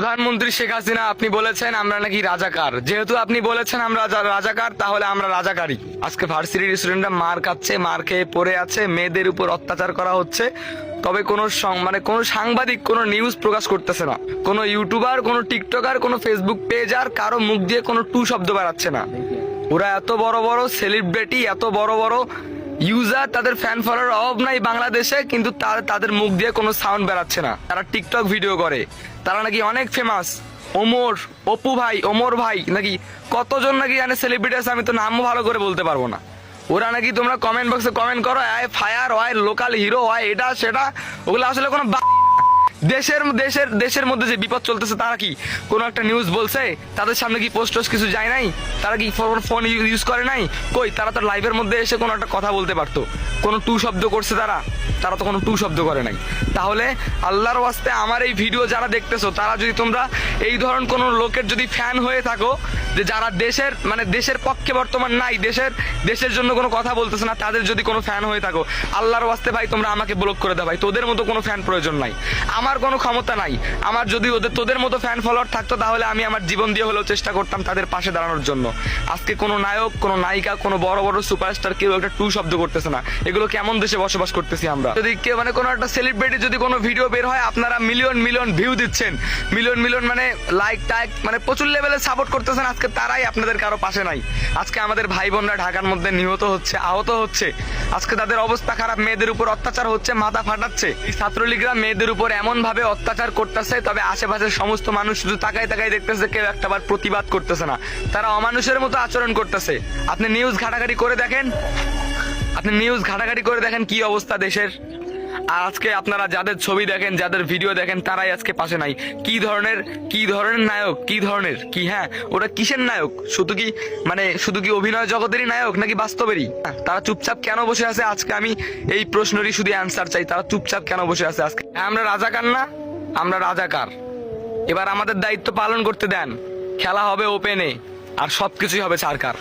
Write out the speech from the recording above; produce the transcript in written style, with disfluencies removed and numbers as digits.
প্রধানমন্ত্রী শেখ হাসিনা আপনি বলেছেন আমরা নাকি রাজাকার। যেহেতু আপনি বলেছেন আমরা রাজাকার, তাহলে আমরা রাজাকারই। আজকে ভার্সিটির স্টুডেন্টরা মার খাচ্ছে, মার খেয়ে পড়ে আছে, মেয়েদের উপর অত্যাচার করা হচ্ছে, তবে কোনো কোনো সাংবাদিক কোনো নিউজ প্রকাশ করতেছে না, কোনো ইউটিউবার, কোনো টিকটকার, কোনো ফেসবুক পেজ আর কারো মুখ দিয়ে কোনো টু শব্দ বেরাচ্ছে না। ওরা এত বড় বড় সেলিব্রিটি, এত বড় বড় ইউজার, তাদের ফ্যান ফলোয়ার অভাব নাই বাংলাদেশে, কিন্তু তাদের মুখ দিয়ে কোনো সাউন্ড বেরাচ্ছে না। তারা টিকটক ভিডিও করে, তারা নাকি অনেক ফেমাস। অপু ভাই, ওমর ভাই, নাকি কতজন নাকি জানে সেলিব্রিটি আছে, আমি তো নামও ভালো করে বলতে পারবো না। ওরা নাকি তোমরা কমেন্ট বক্সে কমেন্ট করো আয় ফায়ার হয়, লোকাল হিরো হয়, এটা সেটা, ওগুলো আসলে কোনো দেশের মধ্যে যে বিপদ চলতেছে, তারা কি কোনো একটা নিউজ বলছে? তাদের সামনে কি পোস্ট কিছু যায় নাই? তারা কি ফোন ইউজ করে নাই? কই, তারা তো লাইভের মধ্যে এসে কোনো একটা কথা বলতে পারতো। কোনো টু শব্দ করছে তারা তো কোনো টু শব্দ করে নাই। তাহলে আল্লাহর ওয়াস্তে আমার এই ভিডিও যারা দেখতেছো, তারা যদি তোমরা এই ধরনের কোনো লোকের যদি ফ্যান হয়ে থাকো, যে যারা দেশের পক্ষে বর্তমান নাই, দেশের জন্য কোনো কথা বলতেছে না, তাদের যদি কোনো ফ্যান হয়ে থাকো, আল্লাহর ওয়াস্তে ভাই তোমরা আমাকে ব্লক করে দাও ভাই। তোদের মতো কোনো ফ্যান প্রয়োজন নাই, আমার কোনো ক্ষমতা নাই। আমার যদি তোদের মতো ফ্যান ফলোয়ার থাকতো, তাহলে আমি আমার জীবন দিয়ে হলেও চেষ্টা করতাম তাদের পাশে দাঁড়ানোর জন্য। আজকে কোনো নায়ক, কোনো নায়িকা, কোনো বড় বড় সুপারস্টার কেউ একটা টু শব্দ করতেছে না। এগুলো কেমন দেশে বসবাস করতেছি আমরা? যদি কেউ কোনো একটা সেলিব্রিটি যদি কোনো ভিডিও বের হয়, আপনারা মিলিয়ন ভিউ দিচ্ছেন, মিলিয়ন লাইক টাইক প্রচুর লেভেলে সাপোর্ট করতেছেন, আজকে তারাই আপনাদের কারো পাশে নাই। আজকে আমাদের ভাই বোনরা ঢাকার মধ্যে নিহত হচ্ছে, আহত হচ্ছে, আজকে তাদের অবস্থা খারাপ, মেয়েদের উপর অত্যাচার হচ্ছে, মাথা ফাটাচ্ছে। এই ছাত্রলীগরা মেয়েদের উপর এমন ভাবে অত্যাচার করতেছে, তবে আশেপাশের সমস্ত মানুষ শুধু তাকাই দেখতেছে, কেউ একটাবার প্রতিবাদ করতেছে না। তারা অমানুষের মতো আচরণ করতেছে। আপনি নিউজ ঘাটাঘাটি করে দেখেন কি অবস্থা দেশের। আর আজকে আপনারা যাদের ছবি দেখেন, যাদের ভিডিও দেখেন, তারাই আজকে পাশে নাই। কি ধরনের নায়ক, হ্যাঁ, ওরা কিসের নায়ক? শুধু কি অভিনয় জগতেরই নায়ক, নাকি বাস্তবেরই? তারা চুপচাপ কেন বসে আছে? আজকে আমি এই প্রশ্নেরই শুধু অ্যান্সার চাই, তারা চুপচাপ কেন বসে আছে আজকে? আমরা রাজাকার না, আমরা রাজাকার। এবার আমাদের দায়িত্ব পালন করতে দেন। খেলা হবে ওপেনে, আর সবকিছুই হবে সরকার।